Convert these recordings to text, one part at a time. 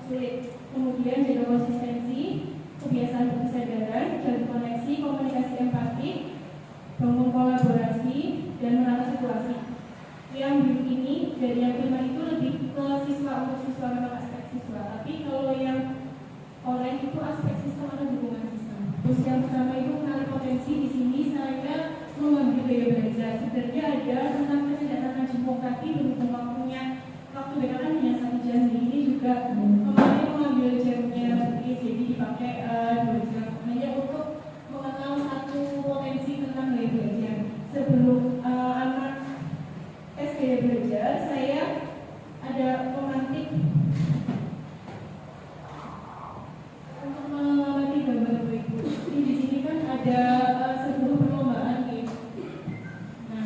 sulit. Kemudian jaga konsistensi, kebiasaan berkesadaran, jalin koneksi, komunikasi empatik, bangun kolaborasi, dan menata situasi. Yang biru ini dari yang kelima itu lebih ke siswa, untuk siswa memang aspek siswa. Tapi kalau yang oranye itu aspek sistem atau dukungan sistem. Terus yang pertama itu mengenali potensi. Di sini saya mengambil gaya belajar. Sebenarnya ada tentang kecerdasan demokrasi berhubung waktunya. Waktu mereka kan hanya 1 jam. Jadi ini juga kemarin mengambil jamnya jadi dipakai 2 jam. Hanya untuk mengenal satu potensi tentang gaya belajar. Sebelum anak tes gaya belajar, saya ada pemantik untuk mengamati gambar Bapak Ibu. Jadi di sini kan ada sebuah perlombaan nih. Nah,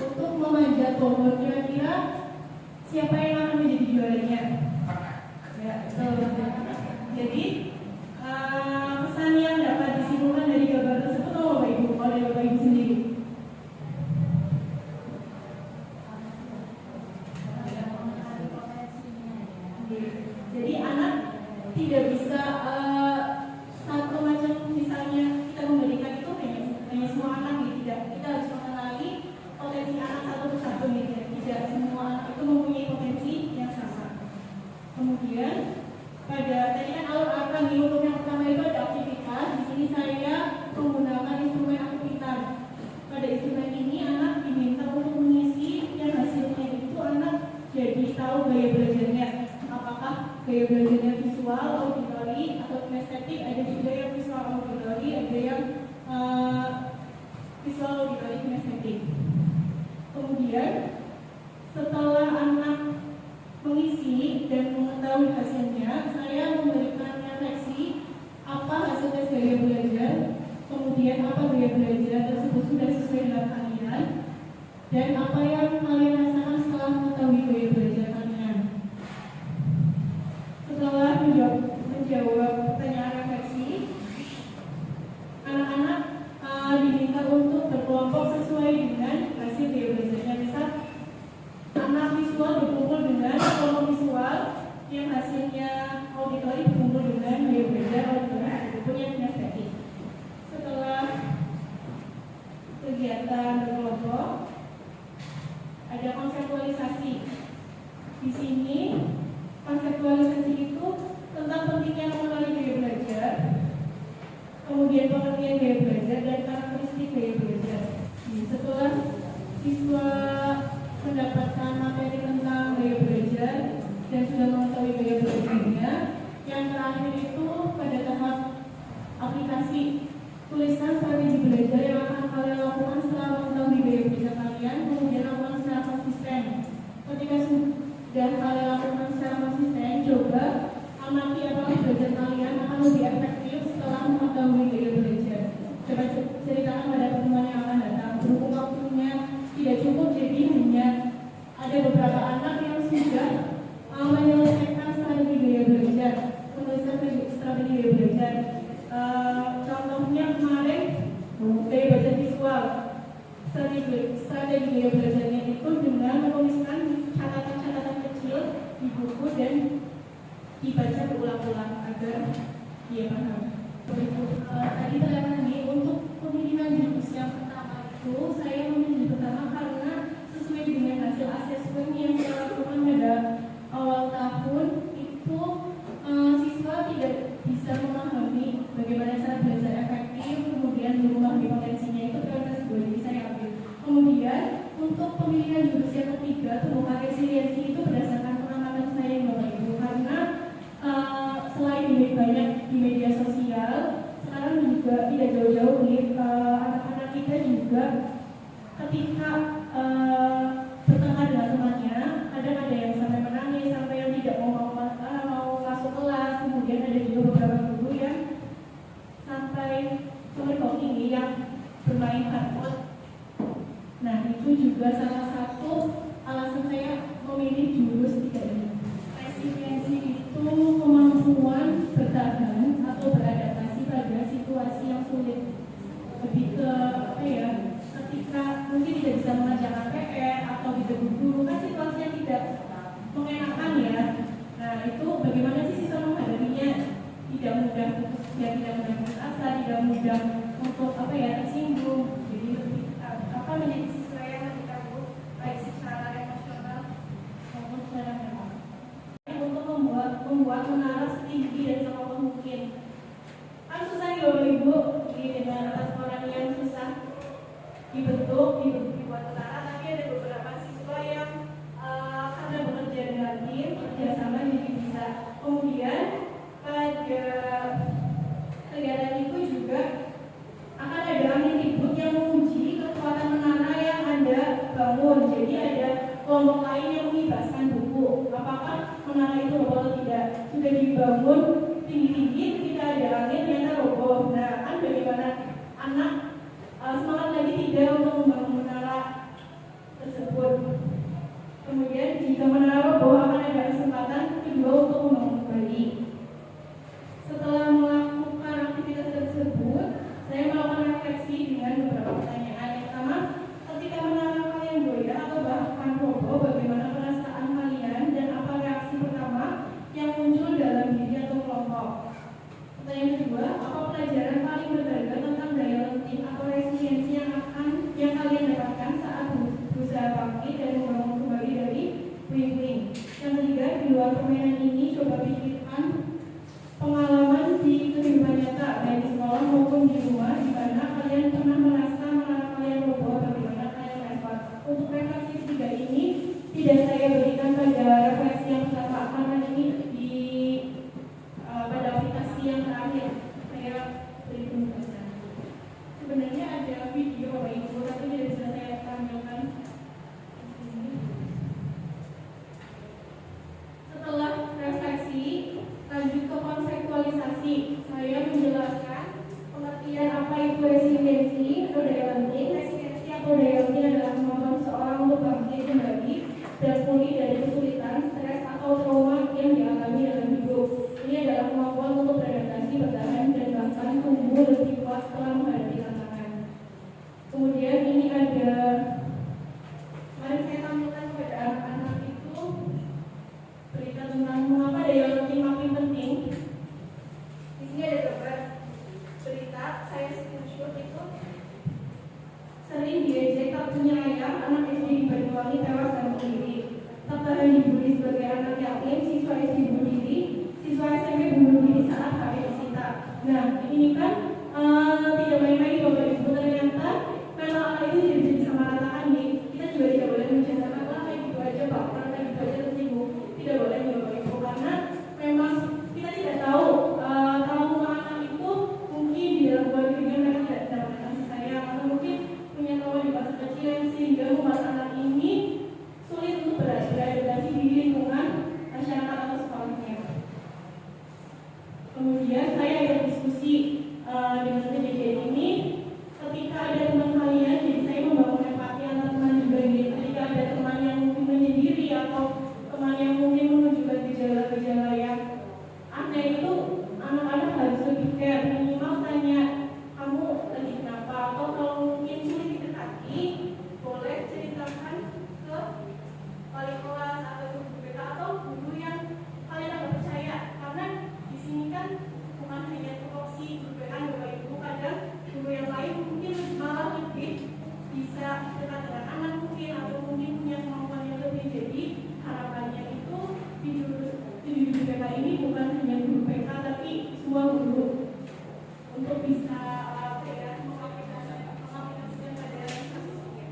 untuk memanjat tombol kira-kira siapa yang akan menjadi juaranya? Ya, jadi pesan yang dapat disimpulkan dari gambar tersebut Bapak Ibu, oleh Bapak Ibu sendiri. Jadi anak tidak bisa satu macam, misalnya kita memberikan itu hanya semua anak gitu, tidak. Kita harus mengenali potensi anak satu persatu gitu. Tidak semua anak itu mempunyai potensi yang sama. Kemudian pada tadi kan alur akan untuk yang pertama itu ada aktivitas. Di sini saya menggunakan instrumen aktivitas. Pada instrumen ini anak diminta untuk mengisi yang hasilnya itu anak jadi tahu gaya belajarnya. Apakah gaya belajarnya visual, auditory, atau kinestetik? Ada juga yang visual auditory, ada yang visual auditory kinestetik. Kemudian setelah anak mengisi dan mengetahui hasilnya, saya memberikan refleksi apa hasil tes gaya belajar, kemudian apa gaya belajar tersebut sudah sesuai dengan kalian, dan apa yang kalian rasakan setelah mengetahui gaya belajar kalian. Setelah menjawab pertanyaan refleksi, anak-anak diminta untuk berkelompok sesuai dengan hasil gaya belajarnya. Misal anak visual berkumpul dengan kelompok visual, yang hasilnya auditory berkumpul dengan gaya belajar auditory berkumpul yang kinestetik. Setelah kegiatan berkelompok, ada konseptualisasi. Di sini konseptualisasi itu tentang pentingnya mengenali gaya belajar, kemudian pengertian gaya belajar dan karakteristik gaya belajar. Setelah siswa mendapatkan materi tentang gaya belajar dan sudah mengetahui gaya belajarnya, yang terakhir itu pada tahap aplikasi. Tuliskan strategi belajar yang akan kalian lakukan setelah mengetahui gaya belajar kalian, kemudian lakukan secara konsisten. Ketika sudah kalian lakukan secara konsisten, coba amati apakah belajar kalian akan lebih efektif setelah mengetahui gaya belajar. Coba ceritakan pada pertemuan yang akan datang. Berhubung waktunya tidak cukup, jadi hanya ada beberapa anak yang sudah menyelesaikan strategi gaya belajar, menuliskan strategi gaya belajar. Contohnya kemarin gaya belajar visual, strategi gaya belajarnya itu dengan menuliskan catatan-catatan kecil di buku dan dibaca berulang-ulang agar dia paham. Tadi terlihat nih untuk pemilihan jurus yang pertama itu saya memilih pertama karena sesuai dengan hasil asesmen yang saya lakukan pada awal tahun itu siswa tidak bisa memahami bagaimana cara belajar efektif, kemudian memahami potensinya itu prioritas 2, jadi saya ambil. Kemudian untuk pemilihan jurus yang ketiga, tumbuhan resiliensi itu berdasarkan pengamatan saya yang Bapak Ibu, karena selain banyak di media sosial, sekarang juga tidak jauh-jauh nih anak-anak kita juga ketika bertengkar dengan temannya, kadang ada yang sampai menangis, sampai yang tidak mau masuk kelas. Kemudian ada juga beberapa guru yang sampai ini yang bermain hardcore. Nah, itu juga salah satu alasan saya memilih jurus 3 ini. Resiliensi itu kemampuan bertahan atau beradaptasi pada situasi yang sulit. Lebih ke ketika mungkin tidak bisa mengerjakan PR atau ditegur guru, kan situasinya tidak mengenakan ya. Nah, itu bagaimana sih Ibu dengan atas orang yang susah dibuat setara, tapi ada beberapa siswa yang karena bekerja dengan tim kerjasama jadi bisa. Kemudian pada kegiatan itu juga akan ada angin ribut yang menguji kekuatan menara yang Anda bangun. Jadi ada kelompok lain yang mengibaskan buku. Apakah menara itu roboh atau tidak? Sudah dibangun tinggi-tinggi, tidak ada angin, ternyata roboh. Nah, kan bagaimana anak semangat lagi tidak untuk membangun menara tersebut. Kemudian jika menara roboh akan ada kesempatan kedua untuk membangun kembali. Setelah melakukan aktivitas tersebut, saya melakukan refleksi dengan beberapa pertanyaan. Yang pertama, ketika menara kalian goyah atau bahkan roboh, bagaimana perasaan kalian dan apa reaksi pertama yang muncul dalam diri atau kelompok? Pertanyaan kedua, apa pelajaran paling berharga tentang daya lenting atau resiliensi yang kalian dapatkan saat berusaha bangkit dan membangun kembali dari puing-puing? Yang ketiga, di luar permainan ini coba pikirkan pengalaman di kehidupan nyata, baik di sekolah maupun di rumah, di mana kalian pernah merasa menara kalian roboh, bagaimana kalian respon. Untuk refleksi ketiga ini tidak saya berikan pada refleksi yang pertama, karena ini pada aplikasi yang terakhir saya beri penjelasan. Sebenarnya ada video Bapak Ibu, tapi tidak bisa saya tampilkan. Setelah refleksi, lanjut ke konseptualisasi. Saya menjelaskan pengertian apa itu resiliensi atau daya lenting. Resiliensi atau daya lenting adalah kemampuan seseorang untuk bangkit kembali dan pulih dari kesulitan, stres atau trauma yang dialami dalam hidup. Ini adalah kemampuan untuk beradaptasi, bertahan, dan bahkan tumbuh lebih kuat setelah menghadapi tantangan. Kemudian ini ada, mari saya tampilkan kepada anak-anak itu berita tentang mengapa daya lenting makin penting. Di sini ada gambar berita, saya screenshot itu. Sering diejek tak punya ayah, anak SD di Banyuwangi tewas dan bunuh diri. Tak tahan dibully sebagai anak yatim, siswa SD bunuh diri, siswa SMP bunuh diri saat HP disita. Nah, ini kan tidak main-main Bapak Ibu, ternyata memang anak itu tidak bisa disamaratakan nih. Kita juga tidak boleh menjadikan kayak gitu aja Pak, karena kayak gitu aja tersinggung. Tidak boleh Bapak Ibu, karena memang kita tidak tahu trauma anak itu mungkin di dalam keluarganya mereka tidak dapat kasih sayang, atau mungkin punya trauma di masa kecil yang sehingga membuat anak ini sulit untuk beradaptasi di lingkungan masyarakat atau sekolahnya. Kemudian saya ada diskusi dengan kejadian ini. Ketika ada teman kalian, jadi saya membangun empati antar teman juga ini. Ketika ada teman yang mungkin menyendiri atau teman yang mungkin menunjukkan gejala-gejala yang aneh, itu anak-anak harus lebih care, minimal tanya kamu lagi kenapa, atau kalau mungkin sulit didekati, boleh ceritakan ke wali kelas atau guru BK atau guru yang kalian agak percaya, karena di sini kan bukan hanya tupoksi guru BK Bapak Ibu, kadang guru yang lain mungkin malah lebih bisa dekat dengan anak mungkin, atau mungkin punya kemampuan yang lebih. Jadi harapannya itu di guru BK ini bukan hanya guru BK tapi semua guru untuk bisa mengaplikasikan pada kasusnya.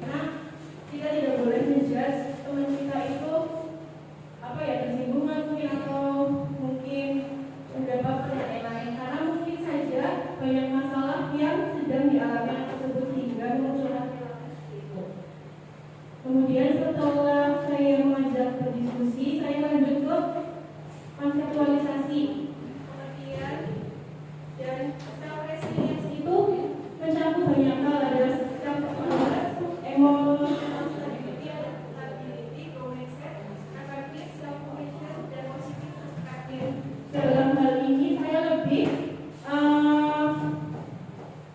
Karena kita tidak boleh menjudge teman kita itu tersinggungan mungkin, atau mungkin mendapat pertanyaan lain, karena mungkin saja banyak masalah yang sedang dialami anak tersebut sehingga munculkan perilaku itu. Kemudian setelah saya mengajak berdiskusi, saya lanjut ke konseptualisasi. Pengertian dan self resilience itu mencakup banyak hal, ada self awareness, emotional stability, adaptability, growth mindset, effective self compassion, dan positive perspective. Dalam hal ini saya lebih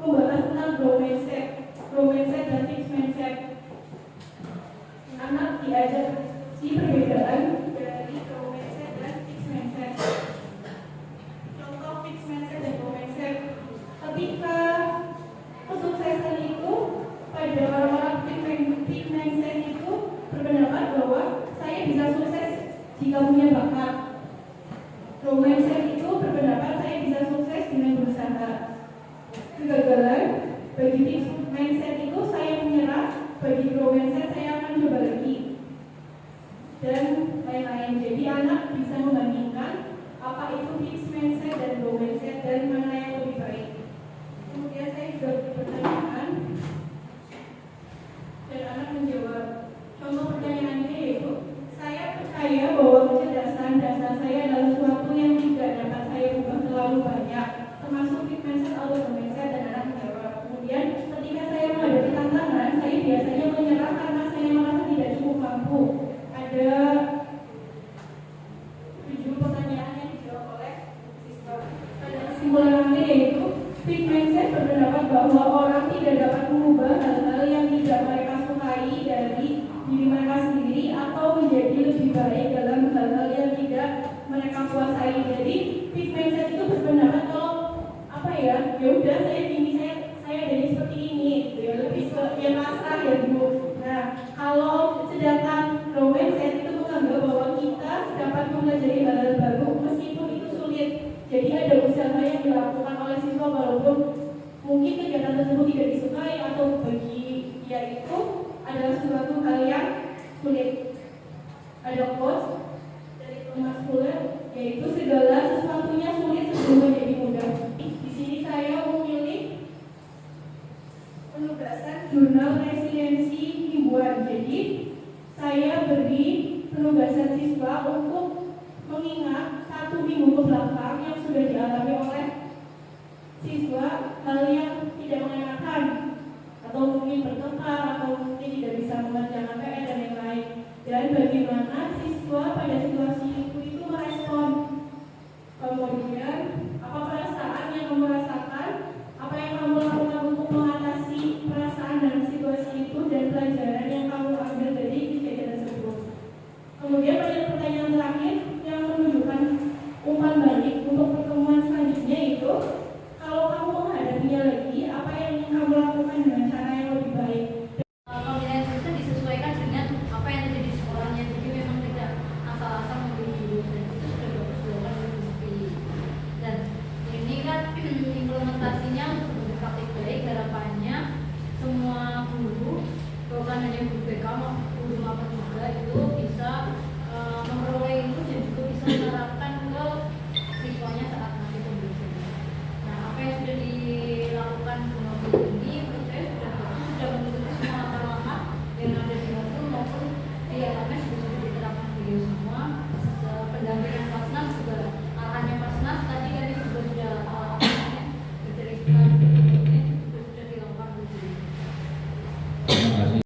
membahas tentang growth mindset dan fixed mindset. Anak diajar si perbedaan dari growth mindset dan fixed mindset. Contoh fixed mindset dan growth mindset. Ketika kesuksesan itu pada orang-orang fixed mindset itu berpendapat bahwa saya bisa sukses jika punya bakat. Growth mindset itu berpendapat saya bisa sukses dengan berusaha. mindset saya akan coba lagi dan lain-lain. Jadi anak bisa membandingkan apa itu fixed mindset dan growth mindset dan mana yang lebih baik. Kemudian saya juga beri pertanyaan dan anak menjawab. Contoh pertanyaannya yaitu, saya percaya bahwa kecerdasan dasar saya adalah sesuatu yang tidak dapat saya ubah terlalu banyak, termasuk fixed mindset atau growth mindset, dan anak menjawab. Kemudian ketika saya menghadapi tantangan, saya biasanya menyerah karena saya merasa tidak cukup mampu. Ada 7 pertanyaan yang dijawab oleh siswa. Pada kesimpulannya yaitu, fixed mindset berpendapat bahwa orang tidak dapat mengubah hal-hal yang tidak mereka sukai dari diri mereka sendiri atau menjadi lebih baik dalam hal-hal yang tidak mereka kuasai. Jadi fixed mindset itu berpendapat kalau ya udah saya gini, saya jadi seperti ini gitu ya, lebih ke ya pasrah ya Bu. Nah, kalau sedangkan growth mindset itu menganggap bahwa kita dapat mempelajari hal-hal baru meskipun itu sulit. Jadi ada usaha yang dilakukan oleh siswa walaupun mungkin kegiatan tersebut tidak disukai atau bagi dia itu adalah suatu hal yang sulit. Ada quotes dari Thomas Fuller, yaitu segala sesuatunya sulit sebelum menjadi mudah. Di sini saya memilih penugasan jurnal resiliensi mingguan. Jadi saya beri penugasan siswa untuk mengingat 1 minggu ke belakang yang sudah dialami oleh siswa, hal yang